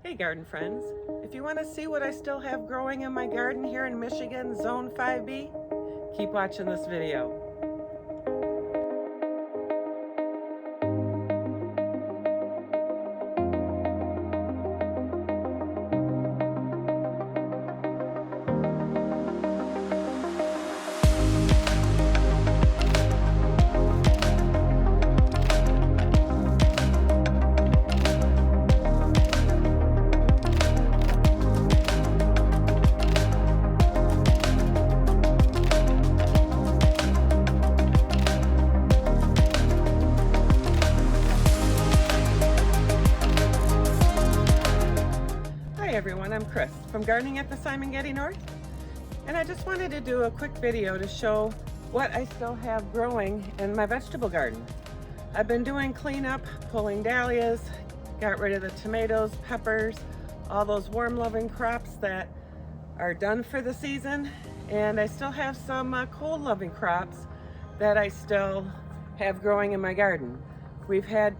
Hey garden friends, if you want to see what I still have growing in my garden here in Michigan, Zone 5B, keep watching this video. Hi everyone, I'm Chris from Gardening at the Simongetti North, and I just wanted to do a quick video to show what I still have growing in my vegetable garden. I've been doing cleanup, pulling dahlias, got rid of the tomatoes, peppers, all those warm-loving crops that are done for the season, and I still have some cold-loving crops that I still have growing in my garden. We've had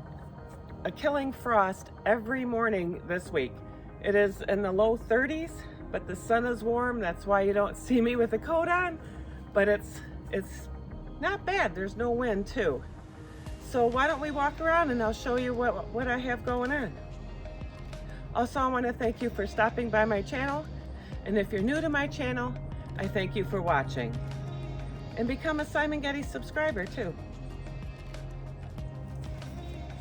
a killing frost every morning this week. It is in the low 30s, but the sun is warm. That's why you don't see me with a coat on, but it's not bad. There's no wind too. So why don't we walk around and I'll show you what I have going on. Also, I want to thank you for stopping by my channel. And if you're new to my channel, I thank you for watching. And become a Simongetti subscriber too.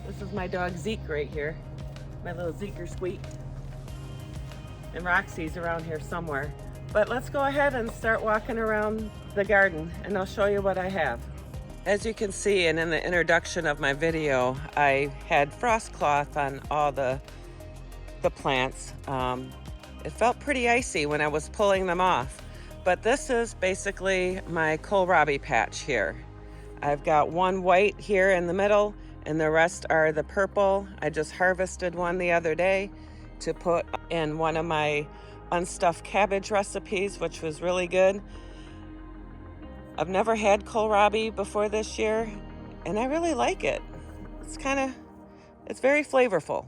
This is my dog Zeke right here, my little Zeker Squeak. And Roxy's around here somewhere. But let's go ahead and start walking around the garden and I'll show you what I have. As you can see, and in the introduction of my video, I had frost cloth on all the plants. It felt pretty icy when I was pulling them off. But this is basically my kohlrabi patch here. I've got one white here in the middle and the rest are the purple. I just harvested one the other day to put in one of my unstuffed cabbage recipes, which was really good. I've never had kohlrabi before this year, and I really like it. It's very flavorful.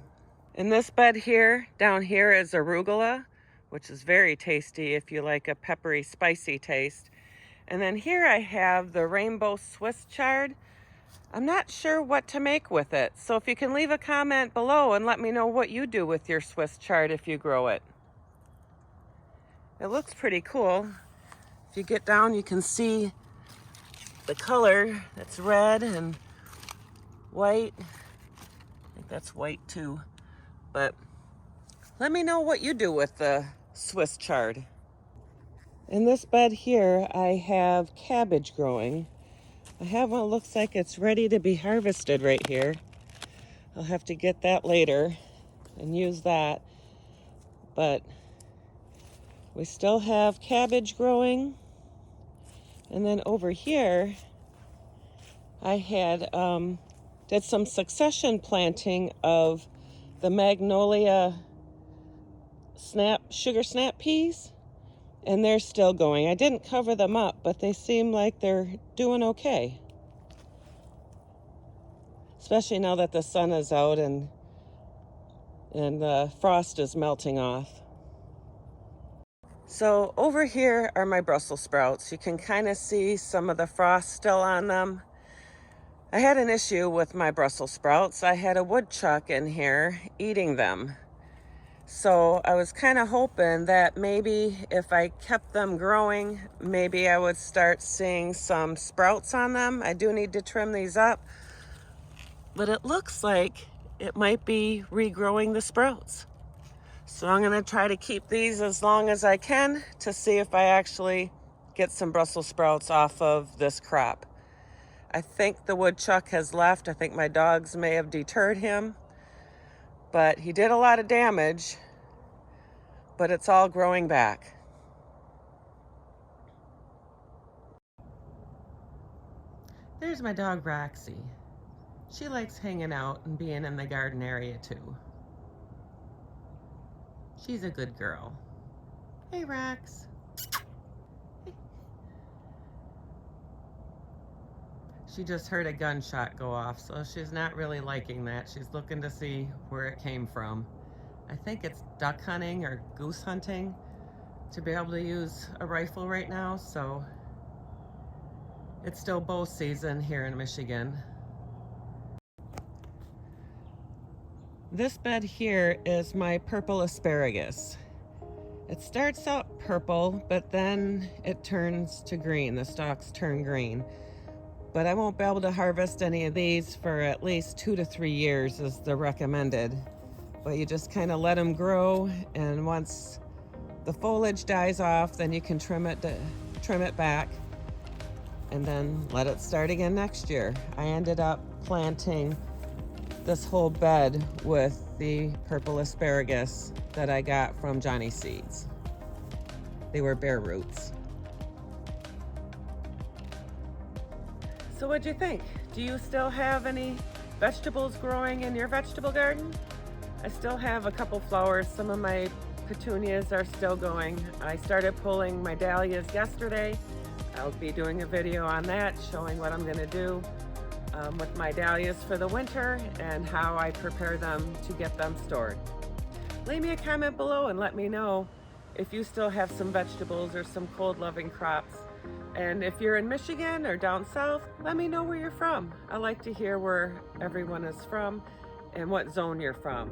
In this bed here, down here is arugula, which is very tasty if you like a peppery, spicy taste. And then here I have the rainbow Swiss chard. I'm not sure what to make with it, so if you can leave a comment below and let me know what you do with your Swiss chard if you grow it. It looks pretty cool. If you get down, you can see the color. It's red and white. I think that's white too. But let me know what you do with the Swiss chard. In this bed here, I have cabbage growing. I have one that looks like it's ready to be harvested right here. I'll have to get that later and use that. But we still have cabbage growing. And then over here, I had did some succession planting of the magnolia sugar snap peas. And they're still going. I didn't cover them up, but they seem like they're doing okay. Especially now that the sun is out and the frost is melting off. So over here are my Brussels sprouts. You can kind of see some of the frost still on them. I had an issue with my Brussels sprouts. I had a woodchuck in here eating them. So I was kind of hoping that maybe if I kept them growing, maybe I would start seeing some sprouts on them. I do need to trim these up, but it looks like it might be regrowing the sprouts. So I'm gonna try to keep these as long as I can to see if I actually get some Brussels sprouts off of this crop. I think the woodchuck has left. I think my dogs may have deterred him. But he did a lot of damage, but it's all growing back. There's my dog Roxy. She likes hanging out and being in the garden area too. She's a good girl. Hey Rox. She just heard a gunshot go off, so she's not really liking that. She's looking to see where it came from. I think it's duck hunting or goose hunting to be able to use a rifle right now, so it's still bow season here in Michigan. This bed here is my purple asparagus. It starts out purple, but then it turns to green. The stalks turn green. But I won't be able to harvest any of these for at least 2 to 3 years is the recommended. But you just kind of let them grow, and once the foliage dies off, then you can trim it back and then let it start again next year. I ended up planting this whole bed with the purple asparagus that I got from Johnny Seeds. They were bare roots. So what'd you think? Do you still have any vegetables growing in your vegetable garden? I still have a couple flowers. Some of my petunias are still going. I started pulling my dahlias yesterday. I'll be doing a video on that, showing what I'm gonna do with my dahlias for the winter and how I prepare them to get them stored. Leave me a comment below and let me know if you still have some vegetables or some cold-loving crops. And if you're in Michigan or down south, let me know where you're from. I like to hear where everyone is from and what zone you're from.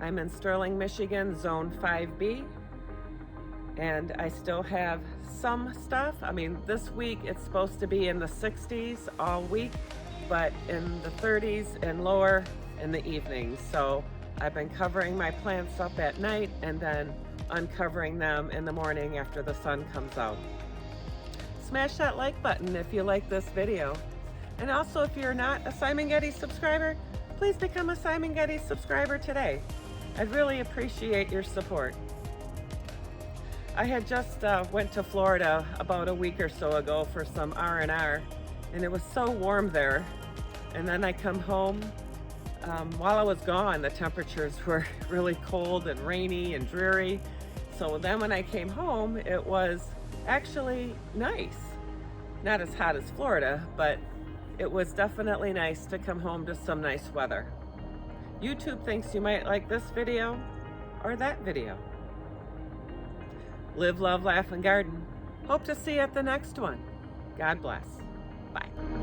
I'm in Sterling, Michigan, zone 5B, and I still have some stuff. I mean, this week it's supposed to be in the 60s all week, but in the 30s and lower in the evenings. So I've been covering my plants up at night and then uncovering them in the morning after the sun comes out. Smash that like button if you like this video. And also, if you're not a Simongetti subscriber, please become a Simongetti subscriber today. I'd really appreciate your support. I had just went to Florida about a week or so ago for some R&R, and it was so warm there. And then I come home. While I was gone, the temperatures were really cold and rainy and dreary. So then when I came home, it was actually nice. Not as hot as Florida, but it was definitely nice to come home to some nice weather. YouTube thinks you might like this video or that video. Live, love, laugh, and garden. Hope to see you at the next one. God bless. Bye.